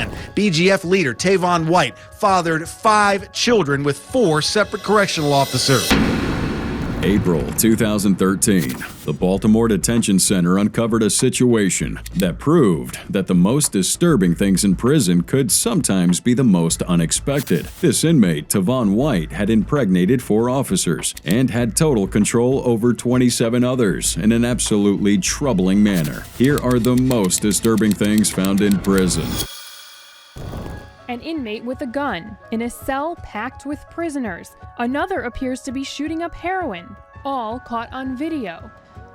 And BGF leader Tavon White fathered 5 children with 4 separate correctional officers. April 2013, the Baltimore Detention Center uncovered a situation that proved that the most disturbing things in prison could sometimes be the most unexpected. This inmate, Tavon White, had impregnated 4 officers and had total control over 27 others in an absolutely troubling manner. Here are the most disturbing things found in prison. An inmate with a gun in a cell packed with prisoners. Another appears to be shooting up heroin, all caught on video,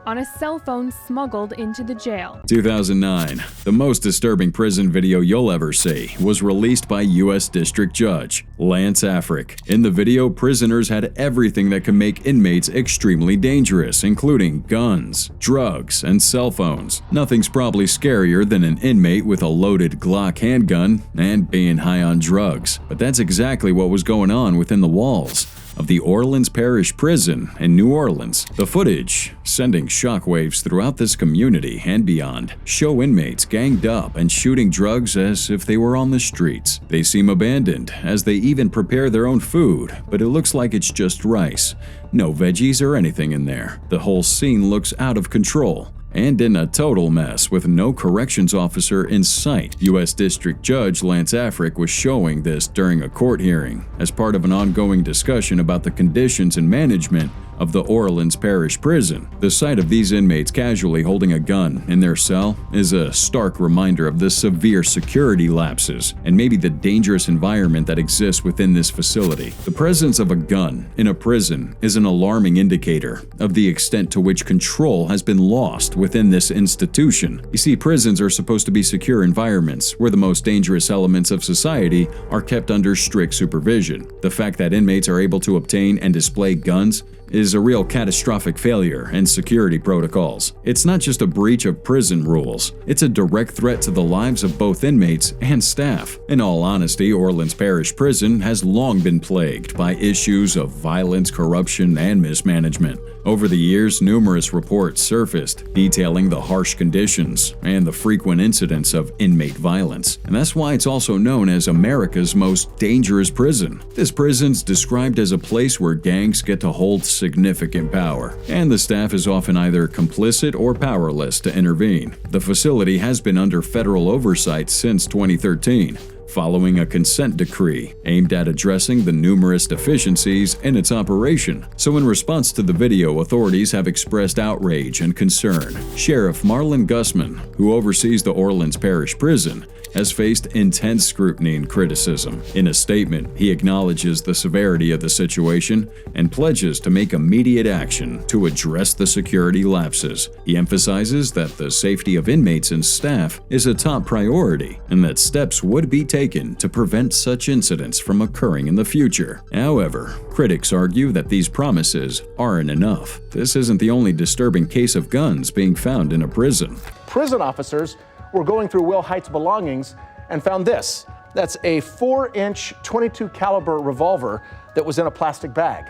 on a cell phone smuggled into the jail. 2009, the most disturbing prison video you'll ever see was released by U.S. District Judge Lance Afric. In the video, prisoners had everything that can make inmates extremely dangerous, including guns, drugs, and cell phones. Nothing's probably scarier than an inmate with a loaded Glock handgun and being high on drugs. But that's exactly what was going on within the walls of the Orleans Parish Prison in New Orleans. The footage, sending shockwaves throughout this community and beyond, show inmates ganged up and shooting drugs as if they were on the streets. They seem abandoned, as they even prepare their own food, but it looks like it's just rice. No veggies or anything in there. The whole scene looks out of control and in a total mess with no corrections officer in sight. U.S. District Judge Lance Afric was showing this during a court hearing as part of an ongoing discussion about the conditions and management of the Orleans Parish Prison. The sight of these inmates casually holding a gun in their cell is a stark reminder of the severe security lapses and maybe the dangerous environment that exists within this facility. The presence of a gun in a prison is an alarming indicator of the extent to which control has been lost within this institution. You see, prisons are supposed to be secure environments where the most dangerous elements of society are kept under strict supervision. The fact that inmates are able to obtain and display guns is a real catastrophic failure in security protocols. It's not just a breach of prison rules, it's a direct threat to the lives of both inmates and staff. In all honesty, Orleans Parish Prison has long been plagued by issues of violence, corruption, and mismanagement. Over the years, numerous reports surfaced detailing the harsh conditions and the frequent incidents of inmate violence. And that's why it's also known as America's most dangerous prison. This prison's described as a place where gangs get to hold significant power, and the staff is often either complicit or powerless to intervene. The facility has been under federal oversight since 2013. Following a consent decree aimed at addressing the numerous deficiencies in its operation. So in response to the video, authorities have expressed outrage and concern. Sheriff Marlon Gusman, who oversees the Orleans Parish Prison, has faced intense scrutiny and criticism. In a statement, he acknowledges the severity of the situation and pledges to make immediate action to address the security lapses. He emphasizes that the safety of inmates and staff is a top priority and that steps would be taken to prevent such incidents from occurring in the future. However, critics argue that these promises aren't enough. This isn't the only disturbing case of guns being found in a prison. Prison officers were going through Will Hight's belongings and found this. That's a 4-inch 22 caliber revolver that was in a plastic bag.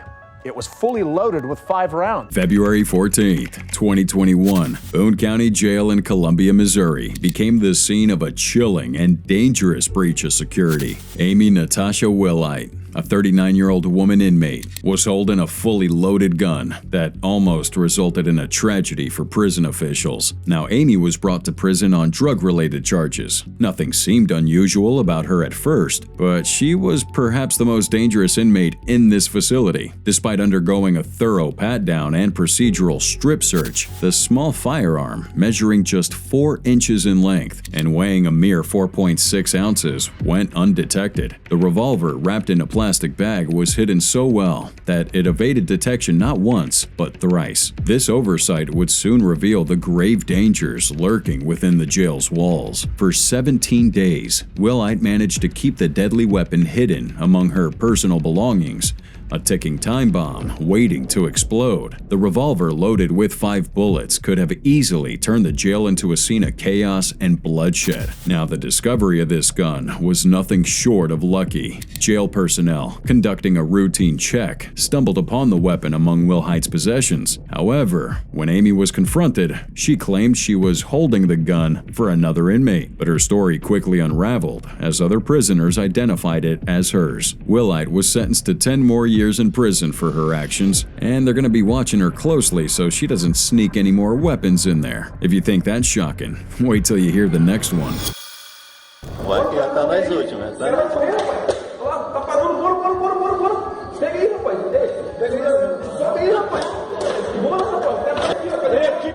It was fully loaded with 5 rounds. February 14, 2021, Boone County Jail in Columbia, Missouri became the scene of a chilling and dangerous breach of security. Amy Natasha Willite, a 39-year-old woman inmate, was holding a fully loaded gun that almost resulted in a tragedy for prison officials. Now, Amy was brought to prison on drug-related charges. Nothing seemed unusual about her at first, but she was perhaps the most dangerous inmate in this facility. Despite undergoing a thorough pat-down and procedural strip search, the small firearm, measuring just 4 inches in length and weighing a mere 4.6 ounces, went undetected. The revolver, wrapped in a plastic bag, was hidden so well that it evaded detection not once, but thrice. This oversight would soon reveal the grave dangers lurking within the jail's walls. For 17 days, Willite managed to keep the deadly weapon hidden among her personal belongings, a ticking time bomb waiting to explode. The revolver loaded with 5 bullets could have easily turned the jail into a scene of chaos and bloodshed. Now, the discovery of this gun was nothing short of lucky. Jail personnel, conducting a routine check, stumbled upon the weapon among Wilhite's possessions. However, when Amy was confronted, she claimed she was holding the gun for another inmate, but her story quickly unraveled as other prisoners identified it as hers. Wilhite was sentenced to 10 more years in prison for her actions, and they're going to be watching her closely so she doesn't sneak any more weapons in there. If you think that's shocking, wait till you hear the next one.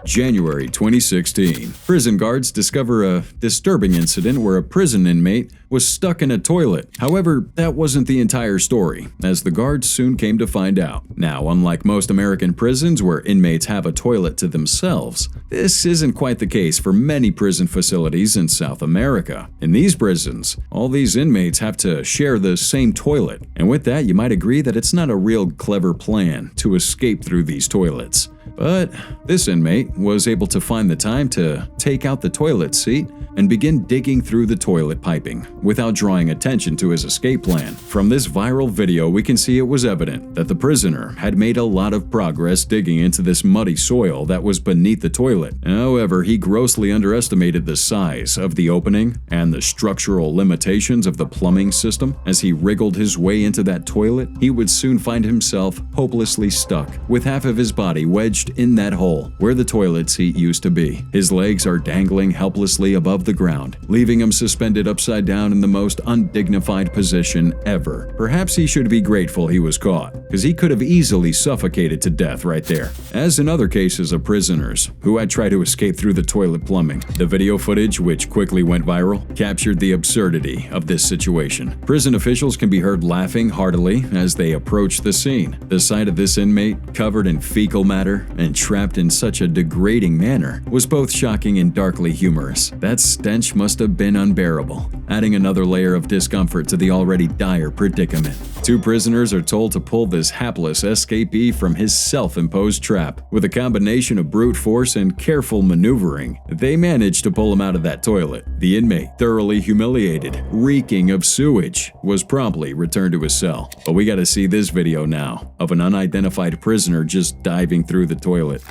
January 2016. Prison guards discover a disturbing incident where a prison inmate was stuck in a toilet. However, that wasn't the entire story, as the guards soon came to find out. Now, unlike most American prisons where inmates have a toilet to themselves, this isn't quite the case for many prison facilities in South America. In these prisons, all these inmates have to share the same toilet, and with that, you might agree that it's not a real clever plan to escape through these toilets. But this inmate was able to find the time to take out the toilet seat and begin digging through the toilet piping without drawing attention to his escape plan. From this viral video, we can see it was evident that the prisoner had made a lot of progress digging into this muddy soil that was beneath the toilet. However, he grossly underestimated the size of the opening and the structural limitations of the plumbing system. As he wriggled his way into that toilet, he would soon find himself hopelessly stuck, with half of his body wedged in that hole where the toilet seat used to be. His legs are dangling helplessly above the ground, leaving him suspended upside down in the most undignified position ever. Perhaps he should be grateful he was caught, because he could have easily suffocated to death right there. As in other cases of prisoners who had tried to escape through the toilet plumbing, the video footage, which quickly went viral, captured the absurdity of this situation. Prison officials can be heard laughing heartily as they approach the scene. The sight of this inmate, covered in fecal matter and trapped in such a degrading manner, was both shocking and darkly humorous. That stench must have been unbearable, adding another layer of discomfort to the already dire predicament. 2 prisoners are told to pull this hapless escapee from his self-imposed trap. With a combination of brute force and careful maneuvering, they managed to pull him out of that toilet. The inmate, thoroughly humiliated, reeking of sewage, was promptly returned to his cell. But we gotta see this video now of an unidentified prisoner just diving through the toilet.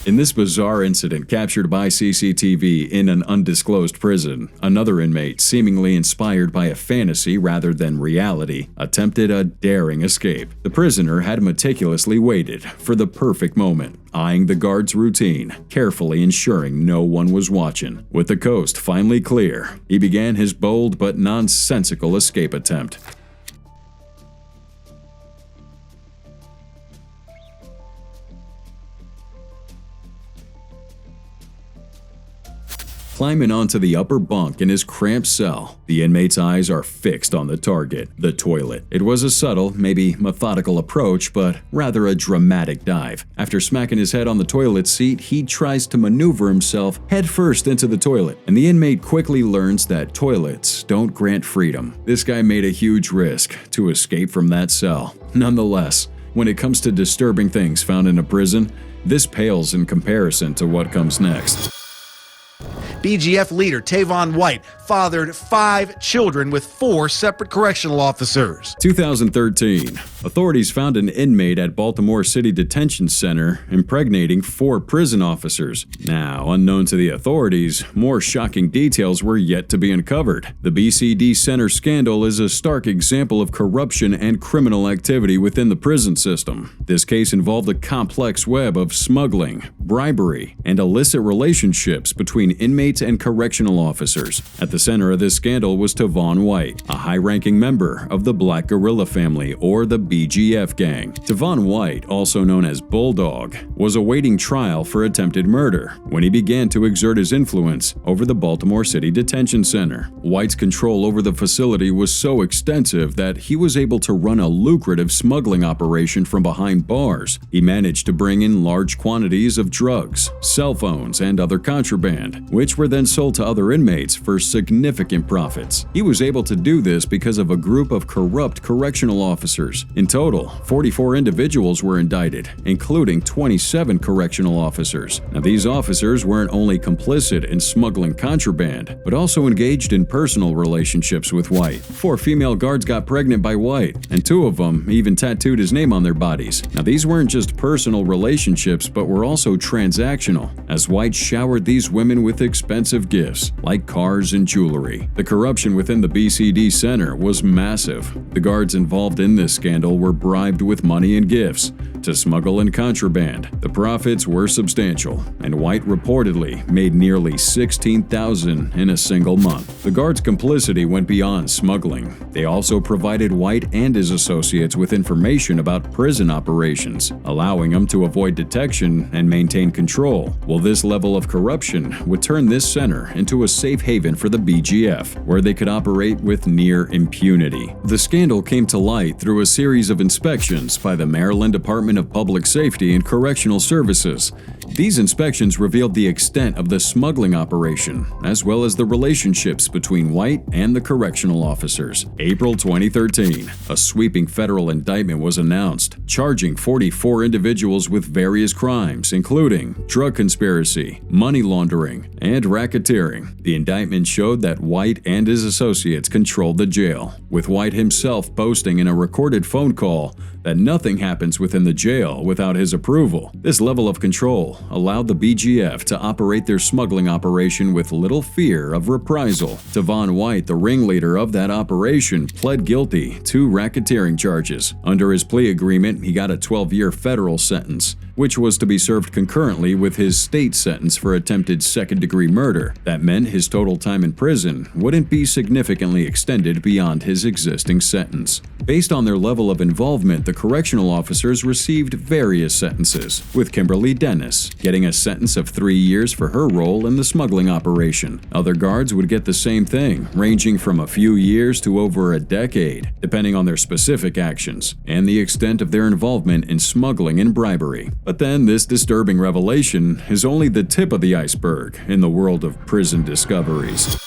In this bizarre incident captured by CCTV in an undisclosed prison, another inmate, seemingly inspired by a fantasy rather than reality, attempted a daring escape. The prisoner had meticulously waited for the perfect moment, eyeing the guard's routine, carefully ensuring no one was watching. With the coast finally clear, he began his bold but nonsensical escape attempt. Climbing onto the upper bunk in his cramped cell, the inmate's eyes are fixed on the target, the toilet. It was a subtle, maybe methodical approach, but rather a dramatic dive. After smacking his head on the toilet seat, he tries to maneuver himself headfirst into the toilet, and the inmate quickly learns that toilets don't grant freedom. This guy made a huge risk to escape from that cell. Nonetheless, when it comes to disturbing things found in a prison, this pales in comparison to what comes next. BGF leader Tavon White fathered 5 children with 4 separate correctional officers. 2013. Authorities found an inmate at Baltimore City Detention Center impregnating 4 prison officers. Now, unknown to the authorities, more shocking details were yet to be uncovered. The BCDC Center scandal is a stark example of corruption and criminal activity within the prison system. This case involved a complex web of smuggling, bribery, and illicit relationships between inmates and correctional officers. At the center of this scandal was Tavon White, a high-ranking member of the Black Guerrilla family, or the BGF gang. Tavon White, also known as Bulldog, was awaiting trial for attempted murder when he began to exert his influence over the Baltimore City Detention Center. White's control over the facility was so extensive that he was able to run a lucrative smuggling operation from behind bars. He managed to bring in large quantities of drugs, cell phones, and other contraband, which which were then sold to other inmates for significant profits. He was able to do this because of a group of corrupt correctional officers. In total, 44 individuals were indicted, including 27 correctional officers. Now, these officers weren't only complicit in smuggling contraband, but also engaged in personal relationships with White. 4 female guards got pregnant by White, and 2 of them even tattooed his name on their bodies. Now, these weren't just personal relationships, but were also transactional, as White showered these women with expensive gifts, like cars and jewelry. The corruption within the BCD Center was massive. The guards involved in this scandal were bribed with money and gifts to smuggle in contraband. The profits were substantial, and White reportedly made nearly $16,000 in a single month. The guards' complicity went beyond smuggling. They also provided White and his associates with information about prison operations, allowing them to avoid detection and maintain control. Well, this level of corruption would turn this center into a safe haven for the BGF, where they could operate with near impunity. The scandal came to light through a series of inspections by the Maryland Department of Public Safety and Correctional Services. These inspections revealed the extent of the smuggling operation, as well as the relationships between White and the correctional officers. April 2013, a sweeping federal indictment was announced, charging 44 individuals with various crimes, including drug conspiracy, money laundering, and racketeering. The indictment showed that White and his associates controlled the jail, with White himself boasting in a recorded phone call that nothing happens within the jail without his approval. This level of control allowed the BGF to operate their smuggling operation with little fear of reprisal. Tavon White, the ringleader of that operation, pled guilty to racketeering charges. Under his plea agreement, he got a 12-year federal sentence, which was to be served concurrently with his state sentence for attempted second-degree murder. That meant his total time in prison wouldn't be significantly extended beyond his existing sentence. Based on their level of involvement, the correctional officers received various sentences, with Kimberly Dennis getting a sentence of 3 years for her role in the smuggling operation. Other guards would get the same thing, ranging from a few years to over a decade, depending on their specific actions and the extent of their involvement in smuggling and bribery. But then, this disturbing revelation is only the tip of the iceberg in the world of prison discoveries.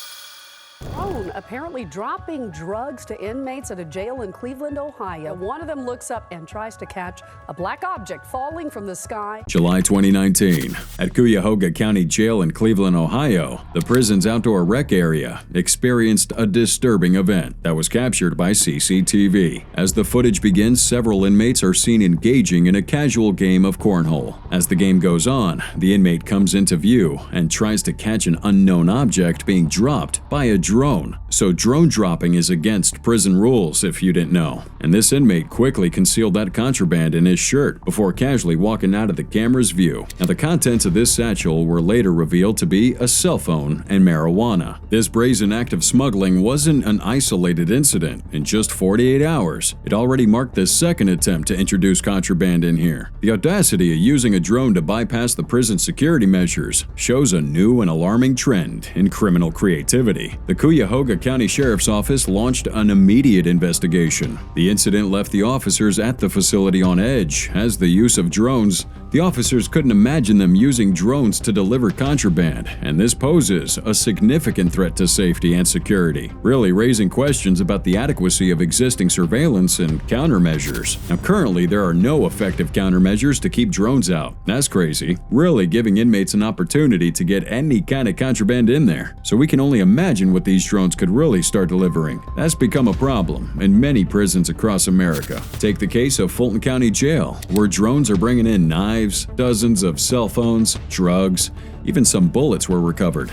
Apparently dropping drugs to inmates at a jail in Cleveland, Ohio. One of them looks up and tries to catch a black object falling from the sky. July 2019, at Cuyahoga County Jail in Cleveland, Ohio, the prison's outdoor rec area experienced a disturbing event that was captured by CCTV. As the footage begins, several inmates are seen engaging in a casual game of cornhole. As the game goes on, the inmate comes into view and tries to catch an unknown object being dropped by a drone. So drone dropping is against prison rules, if you didn't know. And this inmate quickly concealed that contraband in his shirt before casually walking out of the camera's view. Now, the contents of this satchel were later revealed to be a cell phone and marijuana. This brazen act of smuggling wasn't an isolated incident. In just 48 hours, it already marked the second attempt to introduce contraband in here. The audacity of using a drone to bypass the prison security measures shows a new and alarming trend in criminal creativity. The Cuyahoga County Sheriff's Office launched an immediate investigation. The incident left the officers at the facility on edge, as the use of drones. The officers couldn't imagine them using drones to deliver contraband, and this poses a significant threat to safety and security, really raising questions about the adequacy of existing surveillance and countermeasures. Now, currently, there are no effective countermeasures to keep drones out. That's crazy, really giving inmates an opportunity to get any kind of contraband in there. So we can only imagine what these drones could really start delivering. That's become a problem in many prisons across America. Take the case of Fulton County Jail, where drones are bringing in knives, dozens of cell phones, drugs, even some bullets were recovered.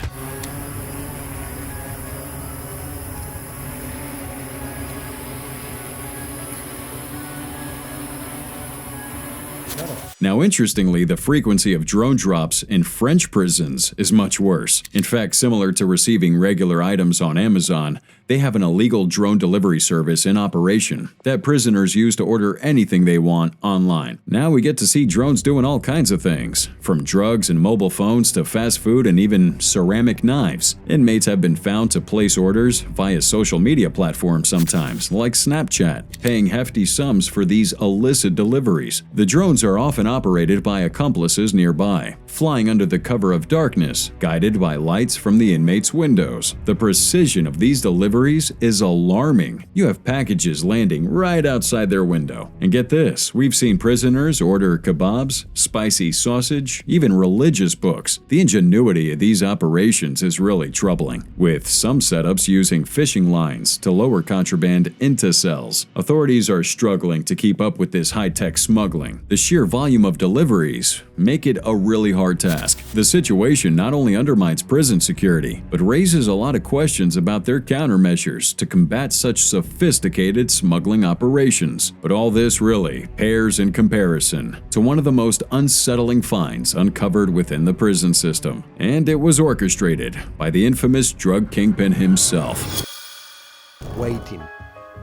Now, interestingly, the frequency of drone drops in French prisons is much worse. In fact, similar to receiving regular items on Amazon, They have an illegal drone delivery service in operation that prisoners use to order anything they want online. Now we get to see drones doing all kinds of things, from drugs and mobile phones to fast food and even ceramic knives. Inmates have been found to place orders via social media platforms sometimes, like Snapchat, paying hefty sums for these illicit deliveries. The drones are often operated by accomplices nearby, flying under the cover of darkness, guided by lights from the inmates' windows. The precision of these deliveries is alarming. You have packages landing right outside their window. And get this, we've seen prisoners order kebabs, spicy sausage, even religious books. The ingenuity of these operations is really troubling, with some setups using fishing lines to lower contraband into cells. Authorities are struggling to keep up with this high-tech smuggling. The sheer volume of deliveries make it a really hard task. The situation not only undermines prison security, but raises a lot of questions about their countermeasures to combat such sophisticated smuggling operations. But all this really pales in comparison to one of the most unsettling finds uncovered within the prison system. And it was orchestrated by the infamous drug kingpin himself. Waiting.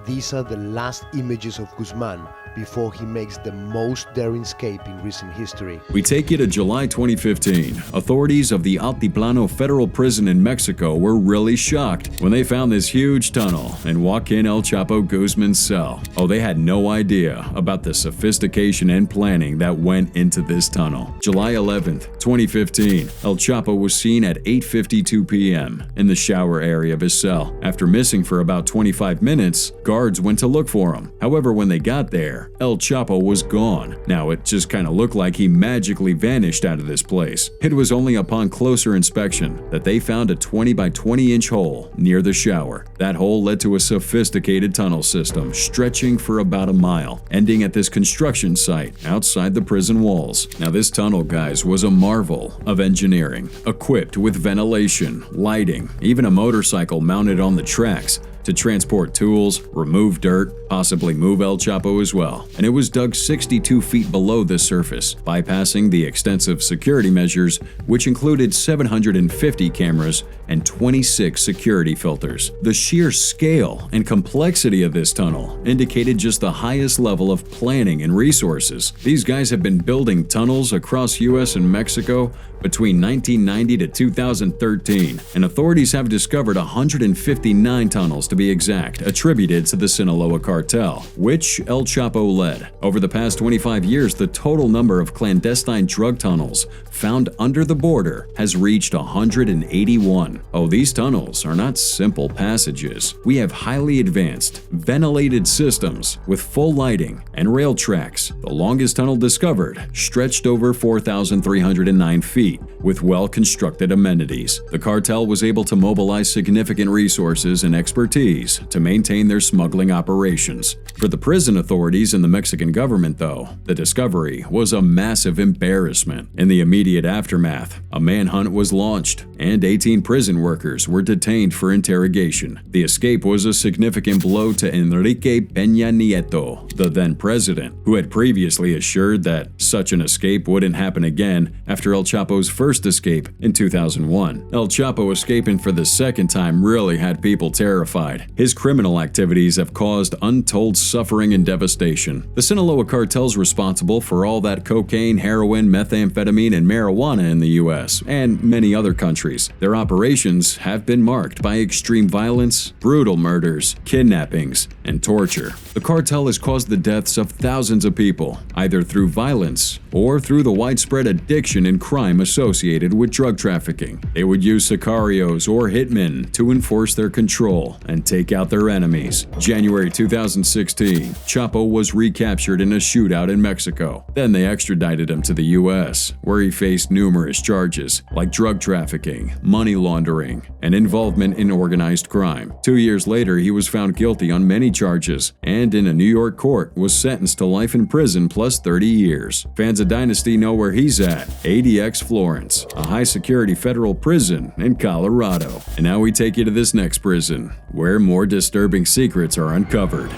These are the last images of Guzman before he makes the most daring escape in recent history. We take you to July 2015. Authorities of the Altiplano Federal Prison in Mexico were really shocked when they found this huge tunnel in Joaquin El Chapo Guzman's cell. Oh, they had no idea about the sophistication and planning that went into this tunnel. July 11th, 2015, El Chapo was seen at 8:52 p.m. in the shower area of his cell. After missing for about 25 minutes, guards went to look for him. However, when they got there, El Chapo was gone. Now, it just kind of looked like he magically vanished out of this place. It was only upon closer inspection that they found a 20 by 20 inch hole near the shower. That hole led to a sophisticated tunnel system stretching for about a mile, ending at this construction site outside the prison walls. Now, this tunnel, guys, was a marvel of engineering, equipped with ventilation, lighting, even a motorcycle mounted on the tracks to transport tools, remove dirt, possibly move El Chapo as well. And it was dug 62 feet below the surface, bypassing the extensive security measures, which included 750 cameras and 26 security filters. The sheer scale and complexity of this tunnel indicated just the highest level of planning and resources. These guys have been building tunnels across US and Mexico between 1990 to 2013, and authorities have discovered 159 tunnels to be exact, attributed to the Sinaloa cartel, which El Chapo led. Over the past 25 years, the total number of clandestine drug tunnels found under the border has reached 181. Oh, these tunnels are not simple passages. We have highly advanced, ventilated systems with full lighting and rail tracks. The longest tunnel discovered stretched over 4,309 feet with well-constructed amenities. The cartel was able to mobilize significant resources and expertise to maintain their smuggling operations. For the prison authorities and the Mexican government, though, the discovery was a massive embarrassment. In the immediate aftermath, a manhunt was launched, and 18 prison workers were detained for interrogation. The escape was a significant blow to Enrique Peña Nieto, the then president, who had previously assured that such an escape wouldn't happen again after El Chapo's first escape in 2001. El Chapo escaping for the second time really had people terrified. His criminal activities have caused untold suffering and devastation. The Sinaloa cartel's responsible for all that cocaine, heroin, methamphetamine, and marijuana in the US and many other countries. Their operations have been marked by extreme violence, brutal murders, kidnappings, and torture. The cartel has caused the deaths of thousands of people, either through violence or through the widespread addiction and crime associated with drug trafficking. They would use sicarios or hitmen to enforce their control and take out their enemies. January 2016, Chapo was recaptured in a shootout in Mexico. Then they extradited him to the US, where he faced numerous charges like drug trafficking, money laundering, and involvement in organized crime. 2 years later, he was found guilty on many charges and in a New York court was sentenced to life in prison plus 30 years. Fans of Dynasty know where he's at, ADX Florence, a high-security federal prison in Colorado. And now we take you to this next prison, where more disturbing secrets are uncovered.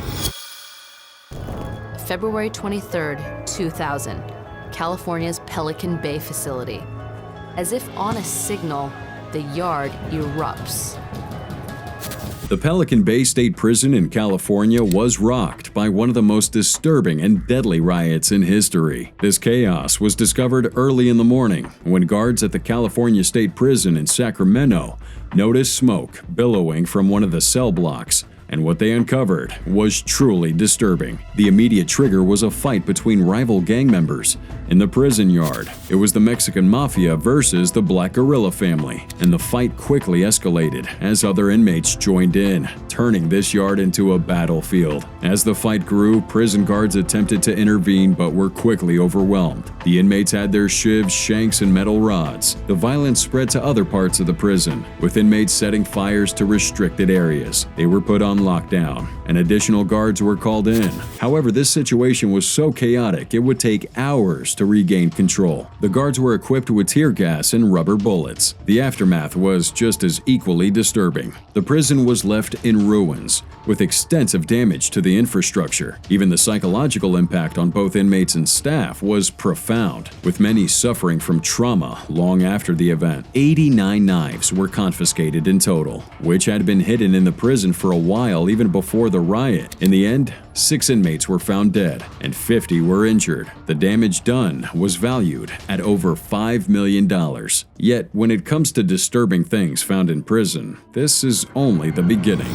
February 23, 2000, California's Pelican Bay facility. As if on a signal, the yard erupts. The Pelican Bay State Prison in California was rocked by one of the most disturbing and deadly riots in history. This chaos was discovered early in the morning when guards at the California State Prison in Sacramento noticed smoke billowing from one of the cell blocks, and what they uncovered was truly disturbing. The immediate trigger was a fight between rival gang members in the prison yard. It was the Mexican Mafia versus the Black Guerrilla family, and the fight quickly escalated as other inmates joined in, turning this yard into a battlefield. As the fight grew, prison guards attempted to intervene but were quickly overwhelmed. The inmates had their shivs, shanks, and metal rods. The violence spread to other parts of the prison, with inmates setting fires to restricted areas. They were put on lockdown, and additional guards were called in. However, this situation was so chaotic it would take hours to regain control. The guards were equipped with tear gas and rubber bullets. The aftermath was just as equally disturbing. The prison was left in ruins, with extensive damage to the infrastructure. Even the psychological impact on both inmates and staff was profound, with many suffering from trauma long after the event. 89 knives were confiscated in total, which had been hidden in the prison for a while even before the riot. In the end, 6 inmates were found dead and 50 were injured. The damage done was valued at over $5 million. Yet, when it comes to disturbing things found in prison, this is only the beginning.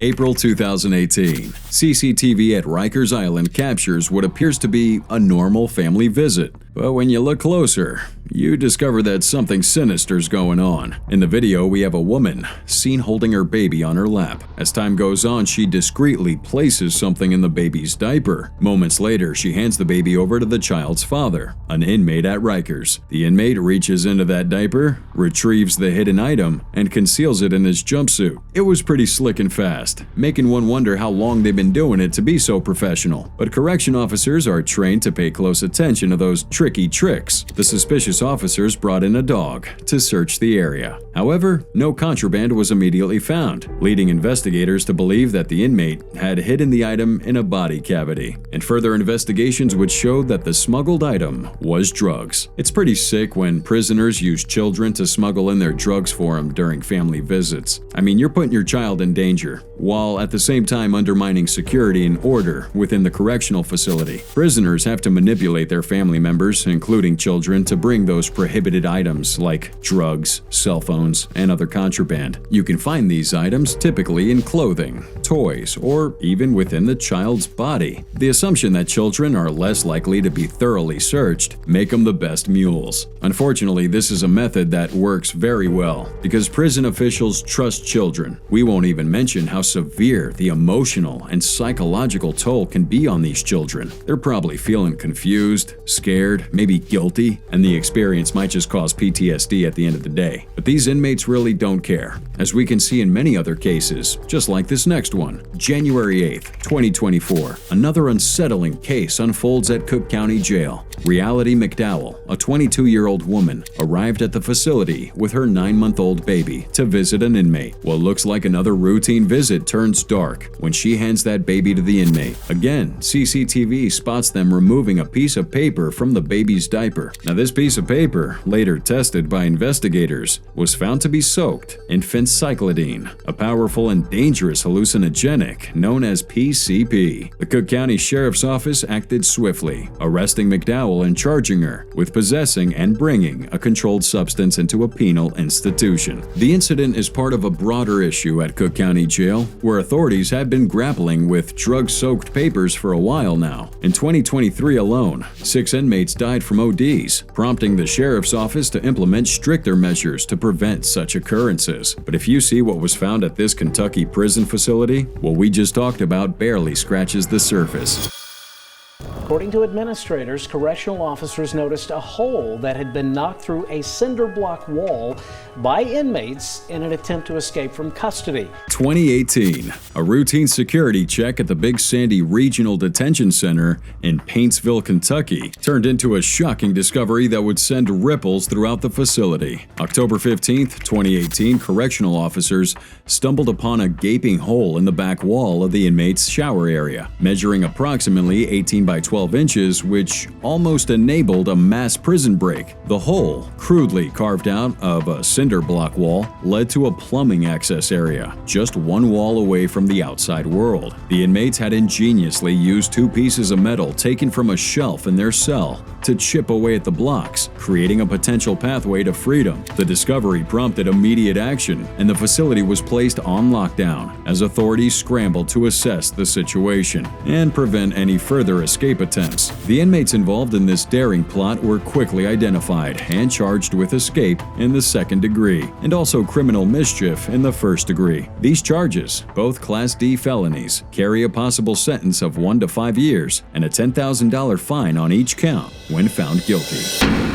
April 2018. CCTV at Rikers Island captures what appears to be a normal family visit. But when you look closer, you discover that something sinister's going on. In the video, we have a woman seen holding her baby on her lap. As time goes on, she discreetly places something in the baby's diaper. Moments later, she hands the baby over to the child's father, an inmate at Rikers. The inmate reaches into that diaper, retrieves the hidden item, and conceals it in his jumpsuit. It was pretty slick and fast, making one wonder how long they've been doing it to be so professional. But correction officers are trained to pay close attention to those tricky tricks. The suspicious officers brought in a dog to search the area. However, no contraband was immediately found, leading investigators to believe that the inmate had hidden the item in a body cavity. And further investigations would show that the smuggled item was drugs. It's pretty sick when prisoners use children to smuggle in their drugs for them during family visits. I mean, you're putting your child in danger, while at the same time undermining security and order within the correctional facility. Prisoners have to manipulate their family members, including children, to bring those prohibited items like drugs, cell phones, and other contraband. You can find these items typically in clothing, toys, or even within the child's body. The assumption that children are less likely to be thoroughly searched make them the best mules. Unfortunately, this is a method that works very well because prison officials trust children. We won't even mention how severe the emotional and psychological toll can be on these children. They're probably feeling confused, scared, maybe guilty, and the experience might just cause PTSD at the end of the day. But these inmates really don't care, as we can see in many other cases, just like this next one. January 8th, 2024. Another unsettling case unfolds at Cook County Jail. Reality McDowell, a 22-year-old woman, arrived at the facility with her 9-month-old baby to visit an inmate. What looks like another routine visit turns dark when she hands that baby to the inmate. Again, CCTV spots them removing a piece of paper from the baby's diaper. Now, this piece of paper, later tested by investigators, was found to be soaked in phencyclidine, a powerful and dangerous hallucinogenic known as PCP. The Cook County Sheriff's Office acted swiftly, arresting McDowell and charging her with possessing and bringing a controlled substance into a penal institution. The incident is part of a broader issue at Cook County Jail, where authorities have been grappling with drug-soaked papers for a while now. In 2023 alone, 6 inmates died from ODs, prompting the Sheriff's Office to implement stricter measures to prevent such occurrences. But if you see what was found at this Kentucky prison facility, what we just talked about barely scratches the surface. According to administrators, correctional officers noticed a hole that had been knocked through a cinder block wall by inmates in an attempt to escape from custody. 2018, a routine security check at the Big Sandy Regional Detention Center in Paintsville, Kentucky, turned into a shocking discovery that would send ripples throughout the facility. October 15, 2018, correctional officers stumbled upon a gaping hole in the back wall of the inmate's shower area, measuring approximately 18 by 12 12 inches, which almost enabled a mass prison break. The hole, crudely carved out of a cinder block wall, led to a plumbing access area, just one wall away from the outside world. The inmates had ingeniously used 2 pieces of metal taken from a shelf in their cell to chip away at the blocks, creating a potential pathway to freedom. The discovery prompted immediate action, and the facility was placed on lockdown as authorities scrambled to assess the situation and prevent any further escape attempts. The inmates involved in this daring plot were quickly identified and charged with escape in the 2nd degree and also criminal mischief in the 1st degree. These charges, both Class D felonies, carry a possible sentence of 1 to 5 years and a $10,000 fine on each count when found guilty.